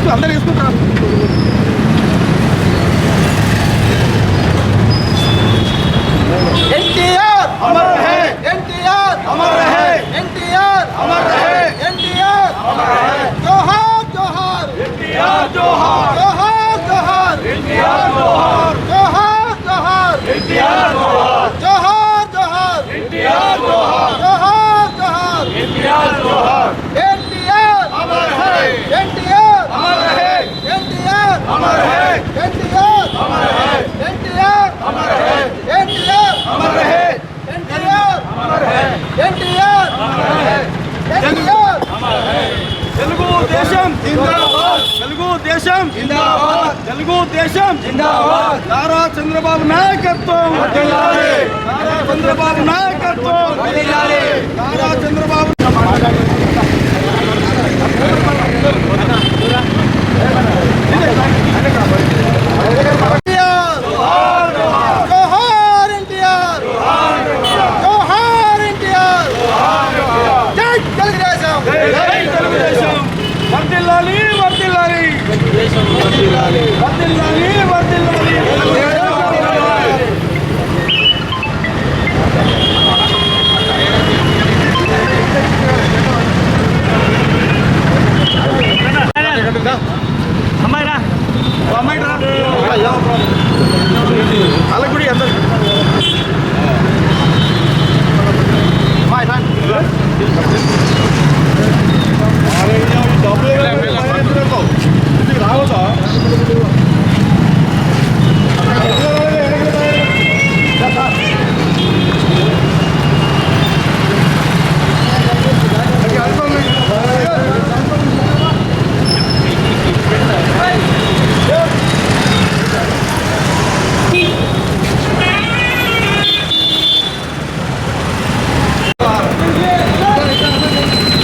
అందరూ వేసుకుంటారు. एनटीआर अमर रहे, एनटीआर अमर रहे, एनटीआर अमर रहे, एनटीआर अमर रहे। जोहार जोहार एनटीआर जोहार, जोहार जोहार एनटीआर जोहार, जोहार जोहार एनटीआर जोहार, जोहार जोहार एनटीआर जोहार, जोहार जोहार एनटीआर जोहार। एनटीआर अमर है, एनटीआर अमर रहे, एनटीआर अमर है, एनटीआर अमर है, एनटीआर अमर है, एनटीआर अमर रहे, एनटीआर अमर है, एनटीआर अमर है। एनटीआर తెలుగుదేశం జిందాబాద్, తెలుగుదేశం జిందాబాద్, తెలుగుదేశం జిందాబాద్. నారా చంద్రబాబు నాయకత్వం వర్ధిల్లాలి, నారా చంద్రబాబు నాయకత్వం వర్ధిల్లాలి, నారా చంద్రబాబు. जोहार एनटीआर जोहार एनटीआर जय తెలుగుదేశం జై తెలుగుదేశం వర్ధిల్లాలి, వర్ధిల్లాలి, వర్ధిల్లాలి, వర్ధిల్లాలి. అలగుడి ఎంత రావచ్చా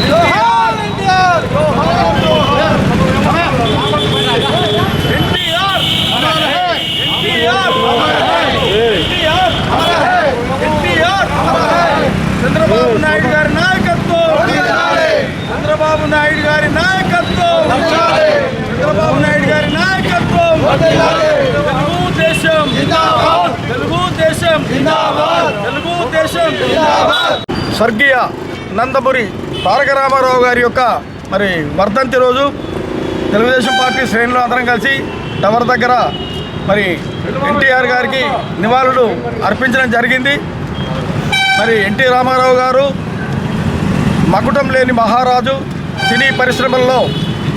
जोहार एनटीआर చంద్రబాబు నాయుడు గారి నాయకత్వం, చంద్రబాబు నాయుడు గారి నాయకత్వం, చంద్రబాబు నాయుడు గారి నాయకత్వం. తెలుగుదేశం తెలుగుదేశం తెలుగుదేశం. స్వర్గీయ నందమూరి తారక రామారావు గారి యొక్క మరి వర్ధంతి రోజు తెలుగుదేశం పార్టీ శ్రేణులు అందరం కలిసి టవర్ దగ్గర మరి ఎన్టీఆర్ గారికి నివాళులు అర్పించడం జరిగింది. మరి ఎన్టీ రామారావు గారు మకుటం లేని మహారాజు. సినీ పరిశ్రమల్లో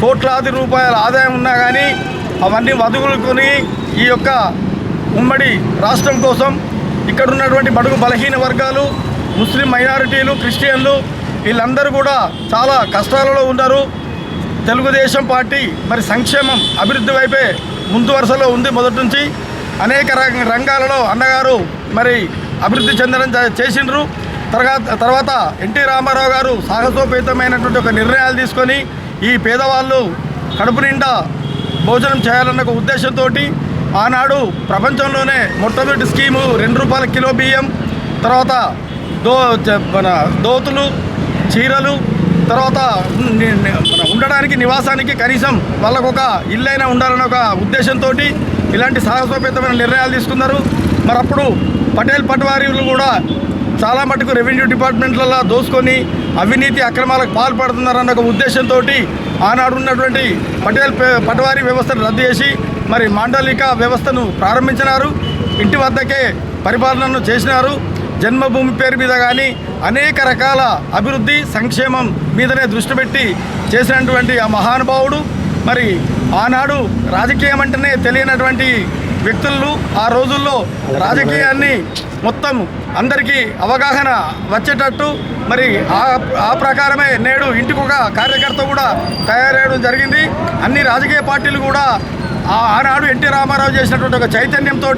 కోట్లాది రూపాయల ఆదాయం ఉన్నా కానీ అవన్నీ వదులుకొని ఈ యొక్క ఉమ్మడి రాష్ట్రం కోసం ఇక్కడ ఉన్నటువంటి బడుగు బలహీన వర్గాలు, ముస్లిం మైనారిటీలు, క్రిస్టియన్లు వీళ్ళందరూ కూడా చాలా కష్టాలలో ఉన్నారు. తెలుగుదేశం పార్టీ మరి సంక్షేమం అభివృద్ధి వైపే ముందు వరుసలో ఉంది. మొదటి నుంచి అనేక రంగాలలో అన్నగారు మరి అభివృద్ధి చెందడం చేసిండ్రు. తర్వాత ఎన్టీ రామారావు గారు సాహసోపేతమైనటువంటి ఒక నిర్ణయాలు తీసుకొని ఈ పేదవాళ్ళు కడుపు నిండా భోజనం చేయాలన్న ఒక ఉద్దేశంతో ఆనాడు ప్రపంచంలోనే మొట్టమొదటి స్కీము ₹2 కిలో బియ్యం, తర్వాత దోతులు, చీరలు, తర్వాత ఉండడానికి నివాసానికి కనీసం వాళ్ళకొక ఇల్లైనా ఉండాలన్న ఒక ఉద్దేశంతో ఇలాంటి సాహసోపేతమైన నిర్ణయాలు తీసుకున్నారు. మరి అప్పుడు పటేల్ పట్వారీలు కూడా చాలా మటుకు రెవెన్యూ డిపార్ట్మెంట్లలో దోసుకొని అవినీతి అక్రమాలకు పాల్పడుతున్నారన్న ఒక ఉద్దేశంతో ఆనాడు ఉన్నటువంటి పటవారీ వ్యవస్థను రద్దు చేసి మరి మాండలిక వ్యవస్థను ప్రారంభించినారు. ఇంటి వద్దకే పరిపాలనను చేసినారు. జన్మభూమి పేరు మీద కానీ అనేక రకాల అభివృద్ధి సంక్షేమం మీదనే దృష్టి పెట్టి చేసినటువంటి ఆ మహానుభావుడు మరి ఆనాడు రాజకీయం అంటేనే తెలియనటువంటి వ్యక్తులు ఆ రోజుల్లో రాజకీయాన్ని మొత్తం అందరికీ అవగాహన వచ్చేటట్టు మరి ఆ ప్రకారమే నేడు ఇంటికొక కార్యకర్త కూడా తయారయ్యడం జరిగింది. అన్ని రాజకీయ పార్టీలు కూడా ఆనాడు ఎన్టీ రామారావు చేసినటువంటి ఒక చైతన్యంతో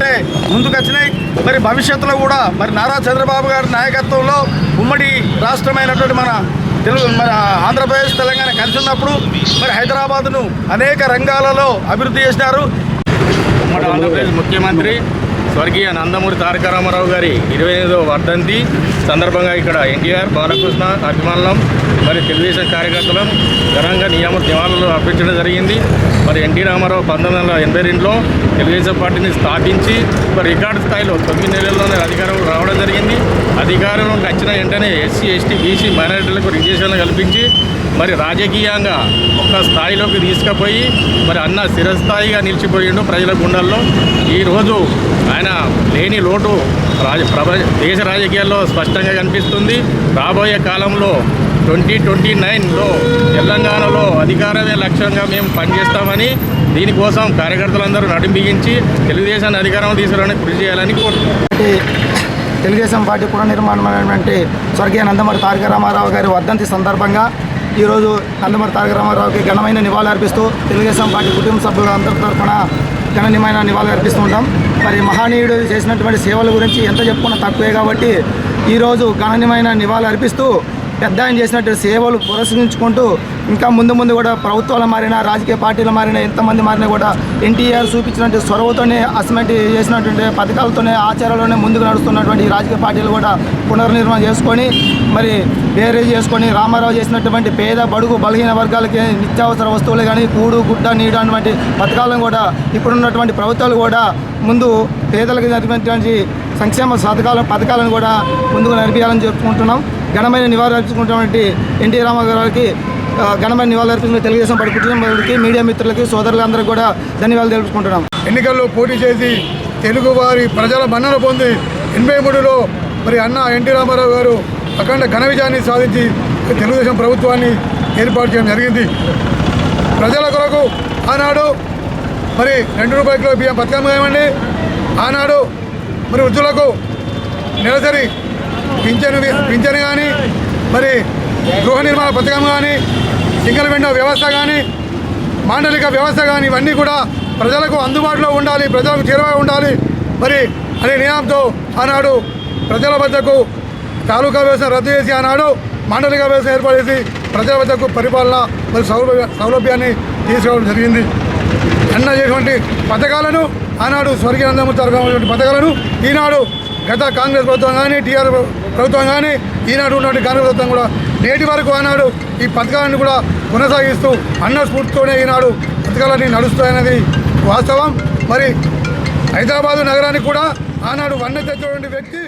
ముందుకు వచ్చినాయి. మరి భవిష్యత్తులో కూడా మరి నారా చంద్రబాబు గారి నాయకత్వంలో ఉమ్మడి రాష్ట్రమైనటువంటి మన ఆంధ్రప్రదేశ్ తెలంగాణ కలిసి ఉన్నప్పుడు మరి హైదరాబాద్ను అనేక రంగాలలో అభివృద్ధి చేసినారు. ఉమ్మడి ఆంధ్రప్రదేశ్ ముఖ్యమంత్రి స్వర్గీయ నందమూరి తారక రామారావు గారి 25వ వర్ధంతి సందర్భంగా ఇక్కడ ఎన్టీఆర్ బాలకృష్ణ అభిమానులం మరి తెలుగుదేశం కార్యకర్తలం ఘనంగా నివాళులు అర్పించడం జరిగింది. మరి ఎన్టీ రామారావు 1982లో తెలుగుదేశం పార్టీని స్థాపించి మరి రికార్డు స్థాయిలో 9 నెలల్లోనే అధికారం రావడం జరిగింది. అధికారంలోకి వచ్చిన వెంటనే ఎస్సీ ఎస్టీ బీసీ మైనారిటీలకు రిజర్వేషన్లు కల్పించి మరి రాజకీయంగా ఒక స్థాయిలోకి తీసుకుపోయి మరి అన్న స్థిరస్థాయిగా నిలిచిపోయిండు ప్రజల గుండెల్లో. ఈరోజు ఆయన లేని లోటు దేశ రాజకీయాల్లో స్పష్టంగా కనిపిస్తుంది. రాబోయే కాలంలో 2029లో తెలంగాణలో అధికారమే లక్ష్యంగా మేము పనిచేస్తామని దీనికోసం కార్యకర్తలందరూ నడుంబిగించి తెలుగుదేశాన్ని అధికారం తీసుకురావడానికి కృషి చేయాలని కోరుతున్నాం. తెలుగుదేశం పార్టీ పునర్నిర్మాణమైనటువంటి స్వర్గీయ నందమూరి తారక రామారావు గారి వర్ధంతి సందర్భంగా ఈరోజు నందమూరి తారక రామారావుకి ఘనమైన నివాళులు అర్పిస్తూ తెలుగుదేశం పార్టీ కుటుంబ సభ్యులందరి తరఫున ఘనమైన నివాళులు అర్పిస్తుంటాం. మరి మహనీయుడు చేసినటువంటి సేవల గురించి ఎంత చెప్పుకున్నా తక్కువే కాబట్టి ఈరోజు ఘనమైన నివాళులు అర్పిస్తూ పెద్ద ఆయన చేసినటువంటి సేవలు పురస్కరించుకుంటూ ఇంకా ముందు కూడా ప్రభుత్వాలు మారినా రాజకీయ పార్టీలు మారినా ఎంతమంది మారినా కూడా ఎన్టీఆర్ చూపించినటువంటి చొరవతోనే అసెంబ్లీ చేసినటువంటి పథకాలతోనే ఆచారాల్లోనే ముందుకు నడుస్తున్నటువంటి ఈ రాజకీయ పార్టీలు కూడా పునర్నిర్మాణం చేసుకొని మరి వేరే చేసుకొని రామారావు చేసినటువంటి పేద బడుగు బలహీన వర్గాలకి నిత్యావసర వస్తువులు కానీ కూడు గుడ్డ నీడు అటువంటి పథకాలను కూడా ఇప్పుడున్నటువంటి ప్రభుత్వాలు కూడా ముందు పేదలకు జరిపినటువంటి సంక్షేమ పథకాలను కూడా ముందుకు నడిపించాలని చెప్పుకుంటున్నాం. ఘనమైన నివాళులు అర్పించుకుంటున్నటువంటి ఎన్టీ రామారావు గారికి ఘనమైన నివాళులు అర్పించుకున్న తెలుగుదేశం పార్టీ కుటుంబాలకి మీడియా మిత్రులకి సోదరులందరికీ కూడా ధన్యవాదాలు తెలుపుకుంటున్నాం. ఎన్నికల్లో పోటీ చేసి తెలుగువారి ప్రజల మన్నన పొంది 83లో మరి అన్న ఎన్టీ రామారావు గారు అఖండ ఘన విజయాన్ని సాధించి తెలుగుదేశం ప్రభుత్వాన్ని ఏర్పాటు చేయడం జరిగింది. ప్రజల కొరకు ఆనాడు మరి 2 రూపాయల కిలో బియ్యం పథకం కానివ్వండి, ఆనాడు మరి వృద్ధులకు నెలసరి పింఛను కానీ, మరి గృహ నిర్మాణ పథకం కానీ, సింగిల్ విండో వ్యవస్థ కానీ, మాండలిక వ్యవస్థ కానీ ఇవన్నీ కూడా ప్రజలకు అందుబాటులో ఉండాలి, ప్రజలకు చేరువై ఉండాలి మరి అనే నియమంతో ఆనాడు ప్రజల వద్దకు తాలూకా వ్యవస్థ రద్దు చేసి ఆనాడు మాండలిక వ్యవస్థ ఏర్పాటు చేసి ప్రజల వద్దకు పరిపాలన మరి సౌలభ్యాన్ని తీసుకురావడం జరిగింది. అన్న చేసినటువంటి పథకాలను ఆనాడు స్వర్గీయ నందమూరి తారక రామారావు పథకాలను ఈనాడు గత కాంగ్రెస్ ప్రభుత్వం కానీ టీఆర్ ప్రభుత్వం కానీ ఈనాడు ఉన్నటువంటి కాంగ్రెస్ ప్రభుత్వం కూడా నేటి వరకు ఆనాడు ఈ పథకాలను కూడా కొనసాగిస్తూ అన్న స్ఫూర్తితోనే ఈనాడు పథకాలన్నీ నడుస్తాయన్నది వాస్తవం. మరి హైదరాబాదు నగరానికి కూడా ఆనాడు వన్నె తెచ్చినటువంటి వ్యక్తి